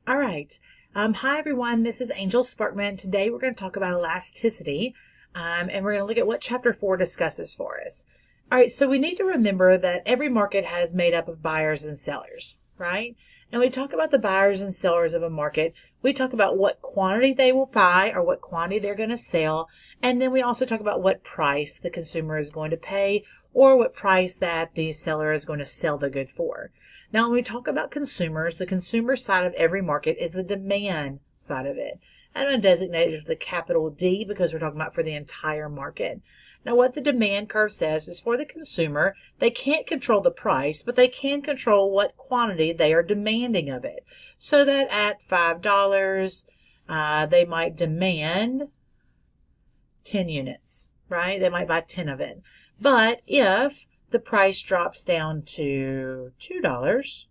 All right. Hi, everyone. This is Angel Sparkman. Today we're going to talk about elasticity, and we're going to look at what Chapter 4 discusses for us. All right, so we need to remember that every market has made up of buyers and sellers, right? And we talk about the buyers and sellers of a market. We talk about what quantity they will buy or what quantity they're going to sell. And then we also talk about what price the consumer is going to pay or what price that the seller is going to sell the good for. Now, when we talk about consumers, the consumer side of every market is the demand side of it. I'm going to designate it with a capital D because we're talking about for the entire market. Now, what the demand curve says is for the consumer, they can't control the price, but they can control what quantity they are demanding of it. So that at $5, they might demand 10 units, right? They might buy 10 of it. But if the price drops down to $2,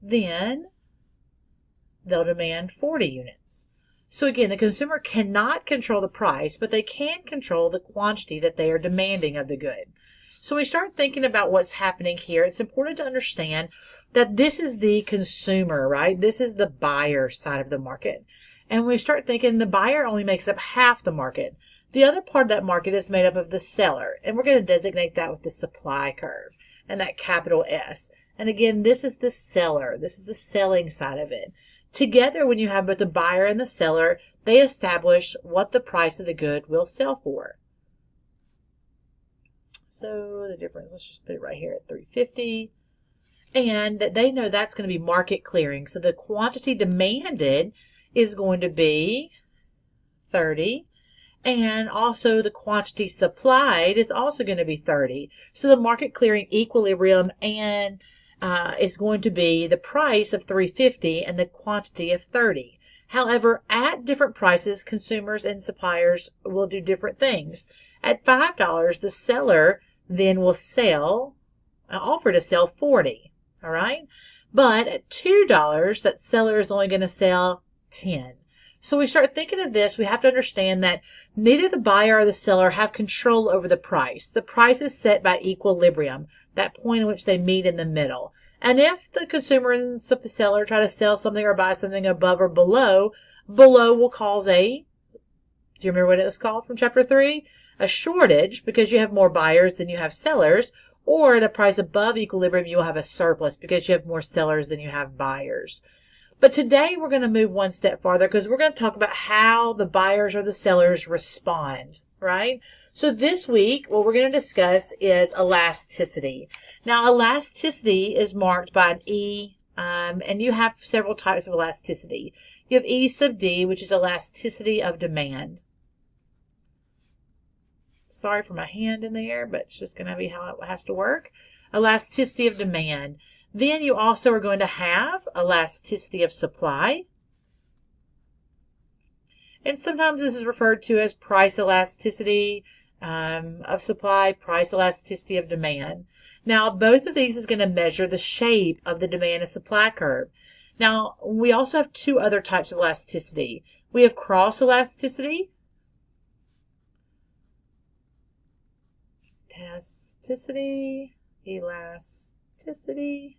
then they'll demand 40 units. So again, the consumer cannot control the price, but they can control the quantity that they are demanding of the good. So when we start thinking about what's happening here, it's important to understand that this is the consumer, right? This is the buyer side of the market. And when we start thinking the buyer only makes up half the market, the other part of that market is made up of the seller, and we're going to designate that with the supply curve and that capital S. And again, this is the seller. This is the selling side of it. Together, when you have both the buyer and the seller, they establish what the price of the good will sell for. So the difference, let's just put it right here at $3.50. And they know that's going to be market clearing. So the quantity demanded is going to be 30. And also the quantity supplied is also going to be 30. So the market clearing equilibrium and is going to be the price of $3.50 and the quantity of 30. However, at different prices, consumers and suppliers will do different things. At $5, the seller then will offer to sell 40. All right. But at $2, that seller is only going to sell 10. So we start thinking of this, we have to understand that neither the buyer or the seller have control over the price. The price is set by equilibrium, that point in which they meet in the middle. And if the consumer and the seller try to sell something or buy something above or below will cause do you remember what it was called from Chapter 3? A shortage, because you have more buyers than you have sellers, or at a price above equilibrium, you will have a surplus because you have more sellers than you have buyers. But today we're going to move one step farther because we're going to talk about how the buyers or the sellers respond, right? So this week, what we're going to discuss is elasticity. Now, elasticity is marked by an E, and you have several types of elasticity. You have E sub D, which is elasticity of demand. Sorry for my hand in there, but it's just going to be how it has to work. Elasticity of demand. Then you also are going to have elasticity of supply. And sometimes this is referred to as price elasticity of supply, price elasticity of demand. Now, both of these is going to measure the shape of the demand and supply curve. Now, we also have two other types of elasticity. We have cross elasticity. Elasticity.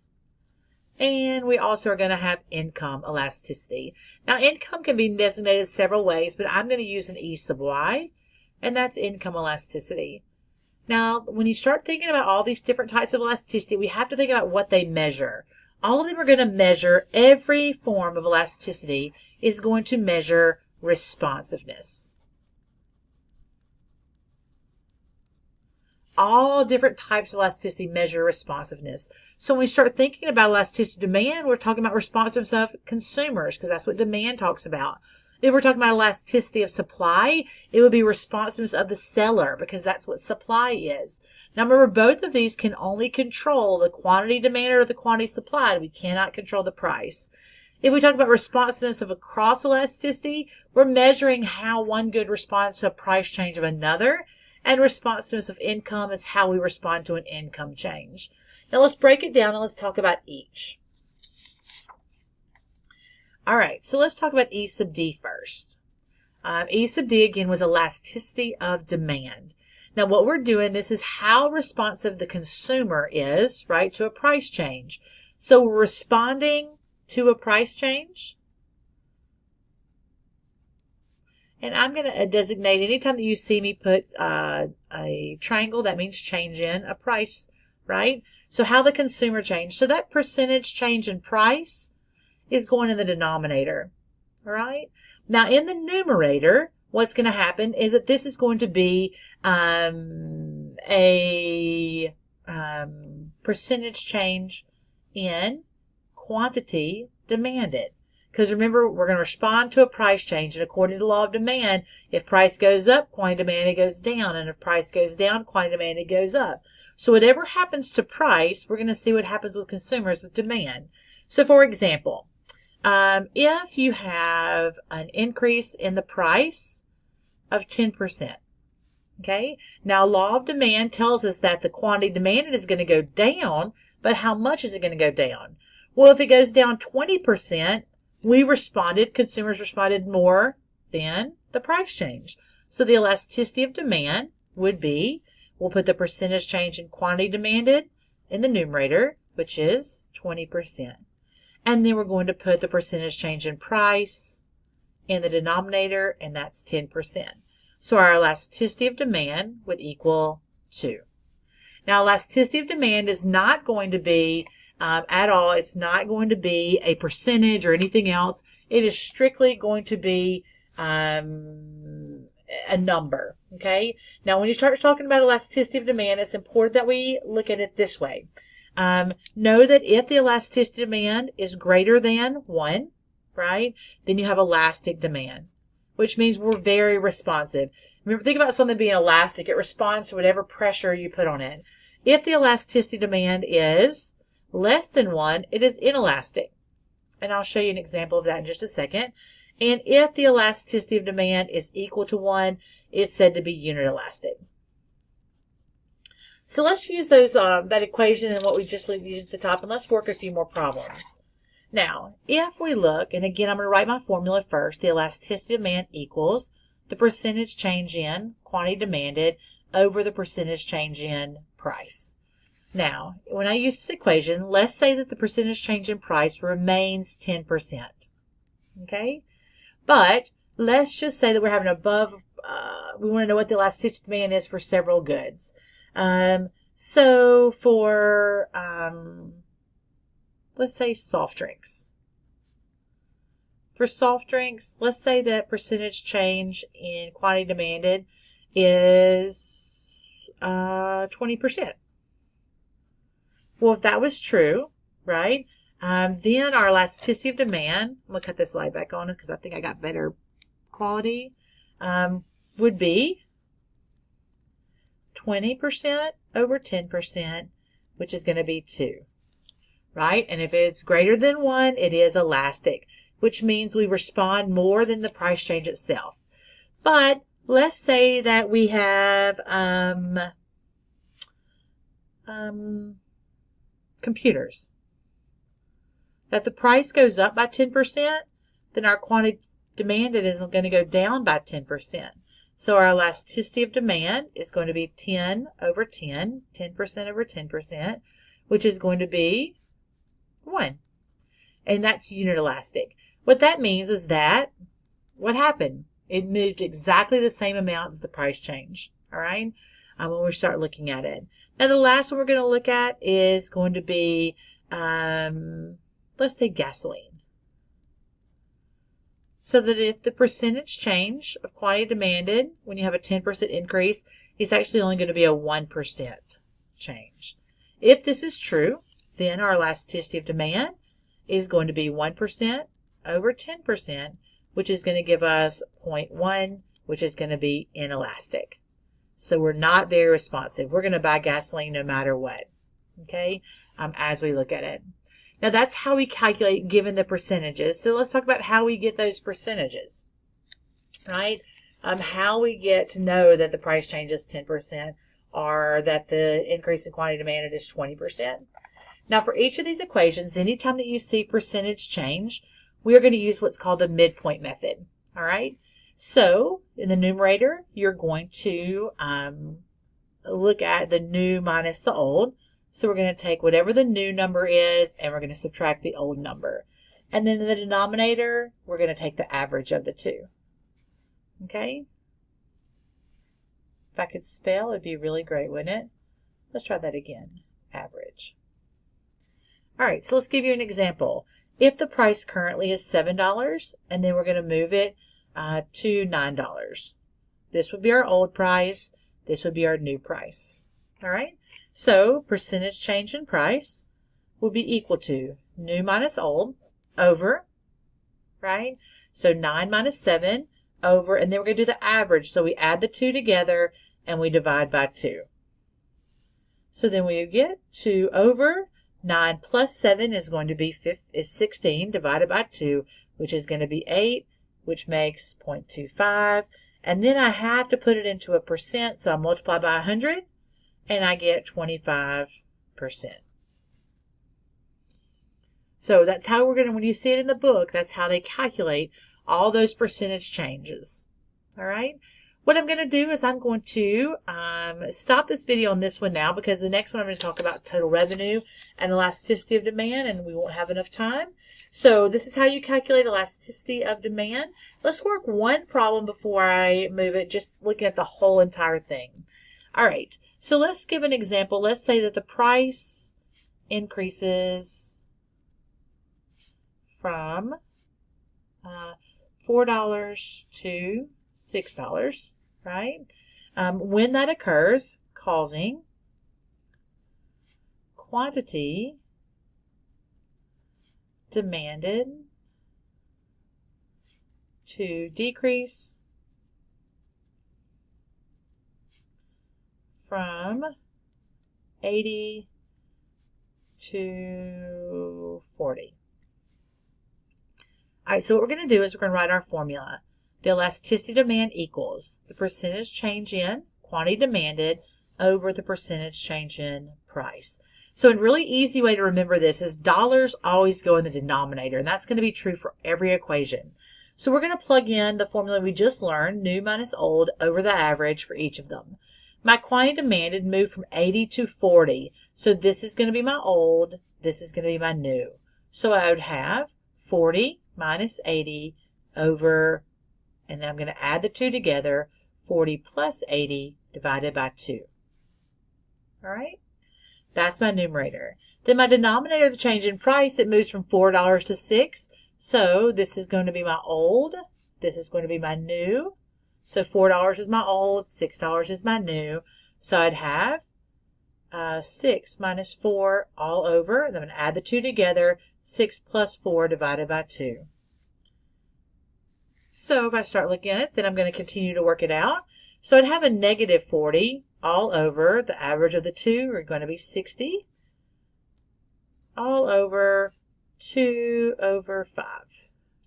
And we also are going to have income elasticity. Now, income can be designated several ways, but I'm going to use an E sub Y, and that's income elasticity. Now, when you start thinking about all these different types of elasticity, we have to think about what they measure. All of them are going to measure, every form of elasticity is going to measure responsiveness. All different types of elasticity measure responsiveness. So when we start thinking about elasticity of demand, we're talking about responsiveness of consumers because that's what demand talks about. If we're talking about elasticity of supply, it would be responsiveness of the seller because that's what supply is. Now remember, both of these can only control the quantity demanded or the quantity supplied. We cannot control the price. If we talk about responsiveness of a cross elasticity, we're measuring how one good responds to a price change of another. And responsiveness of income is how we respond to an income change. Now let's break it down and let's talk about each. All right, so let's talk about E sub D first. E sub D again was elasticity of demand. Now what we're doing, this is how responsive the consumer is, right, to a price change. So we're responding to a price change. And I'm going to designate anytime that you see me put a triangle, that means change in a price, right? So how the consumer changed. So that percentage change in price is going in the denominator, all right? Now in the numerator, what's going to happen is that this is going to be a percentage change in quantity demanded. Because remember, we're going to respond to a price change. And according to the law of demand, if price goes up, quantity demanded goes down. And if price goes down, quantity demanded goes up. So whatever happens to price, we're going to see what happens with consumers with demand. So for example, if you have an increase in the price of 10%, okay, now law of demand tells us that the quantity demanded is going to go down, but how much is it going to go down? Well, if it goes down 20%, consumers responded more than the price change. So the elasticity of demand would be, we'll put the percentage change in quantity demanded in the numerator, which is 20%. And then we're going to put the percentage change in price in the denominator, and that's 10%. So our elasticity of demand would equal 2. Now, elasticity of demand is not going to be at all. It's not going to be a percentage or anything else. It is strictly going to be a number. Okay. Now, when you start talking about elasticity of demand, it's important that we look at it this way. Know that if the elasticity of demand is greater than 1, right, then you have elastic demand, which means we're very responsive. Remember, think about something being elastic. It responds to whatever pressure you put on it. If the elasticity demand is less than 1, it is inelastic. And I'll show you an example of that in just a second. And if the elasticity of demand is equal to 1, it's said to be unit elastic. So let's use those that equation and what we just used at the top, and let's work a few more problems. Now, if we look, and again, I'm going to write my formula first. The elasticity of demand equals the percentage change in quantity demanded over the percentage change in price. Now, when I use this equation, let's say that the percentage change in price remains 10%. Okay? But let's just say that we're having we want to know what the elasticity demand is for several goods. So for, let's say soft drinks. For soft drinks, let's say that percentage change in quantity demanded is 20%. Well, if that was true, right, then our elasticity of demand, I'm going to cut this slide back on because I think I got better quality, would be 20% over 10%, which is going to be 2, right? And if it's greater than 1, it is elastic, which means we respond more than the price change itself. But let's say that we have computers. If the price goes up by 10%, then our quantity demanded is going to go down by 10%. So our elasticity of demand is going to be 10 over 10, 10% over 10%, which is going to be 1. And that's unit elastic. What that means is that, what happened? It moved exactly the same amount that the price changed, all right, when we start looking at it. Now, the last one we're going to look at is going to be, let's say gasoline. So that if the percentage change of quantity demanded when you have a 10% increase, it's actually only going to be a 1% change. If this is true, then our elasticity of demand is going to be 1% over 10%, which is going to give us 0.1, which is going to be inelastic. So we're not very responsive. We're going to buy gasoline no matter what, okay, as we look at it. Now, that's how we calculate given the percentages. So let's talk about how we get those percentages, right? How we get to know that the price change is 10% or that the increase in quantity demanded is 20%. Now, for each of these equations, anytime that you see percentage change, we are going to use what's called the midpoint method, all right? So in the numerator, you're going to look at the new minus the old. So we're going to take whatever the new number is, and we're going to subtract the old number. And then in the denominator, we're going to take the average of the two. Okay? If I could spell, it'd be really great, wouldn't it? Let's try that again. Average. All right, so let's give you an example. If the price currently is $7, and then we're going to move it to $9. This would be our old price. This would be our new price. All right? So percentage change in price will be equal to new minus old over, right? So 9 minus 7 over, and then we're going to do the average. So we add the two together and we divide by 2. So then we get 2 over 9 plus 7 is going to be 16 divided by 2, which is going to be 8, which makes 0.25. And then I have to put it into a percent, so I multiply by 100, and I get 25%. So that's how we're going to, when you see it in the book, that's how they calculate all those percentage changes. All right? What I'm going to do is I'm going to stop this video on this one now, because the next one I'm going to talk about total revenue and elasticity of demand, and we won't have enough time. So this is how you calculate elasticity of demand. Let's work one problem before I move it, just looking at the whole entire thing. All right, so let's give an example. Let's say that the price increases from $4 to $6, right? When that occurs, causing quantity demanded to decrease from 80 to 40. All right, so what we're going to do is we're going to write our formula. The elasticity demand equals the percentage change in quantity demanded over the percentage change in price. So a really easy way to remember this is dollars always go in the denominator, and that's going to be true for every equation. So we're going to plug in the formula we just learned, new minus old, over the average for each of them. My quantity demanded moved from 80 to 40. So this is going to be my old, this is going to be my new. So I would have 40 minus 80 over, and then I'm going to add the two together, 40 plus 80 divided by 2. All right? That's my numerator. Then my denominator, the change in price, it moves from $4 to $6. So this is going to be my old. This is going to be my new. So $4 is my old, $6 is my new. So I'd have 6 minus 4 all over. And I'm going to add the two together. 6 plus 4 divided by 2. So if I start looking at it, then I'm going to continue to work it out. So I'd have a negative 40 all over. The average of the two are going to be 60 all over 2 over 5,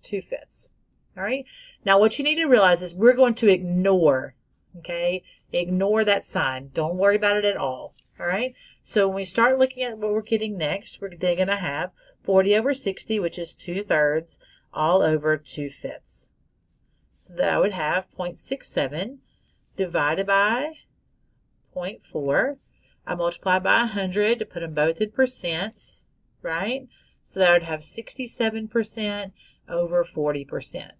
2/5. All right. Now what you need to realize is we're going to ignore, okay? Ignore that sign. Don't worry about it at all. All right. So when we start looking at what we're getting next, we're then going to have 40 over 60, which is 2/3, all over 2/5. So that I would have 0.67 divided by 0.4. I multiply by 100 to put them both in percents, right? So that I would have 67% over 40%.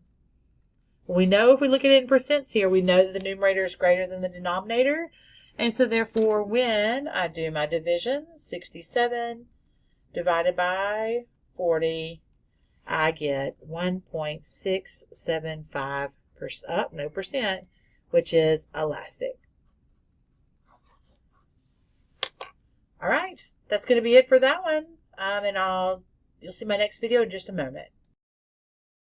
We know if we look at it in percents here, we know that the numerator is greater than the denominator. And so therefore, when I do my division, 67 divided by 40, I get 1.675%, which is elastic. All right, that's going to be it for that one. And you'll see my next video in just a moment.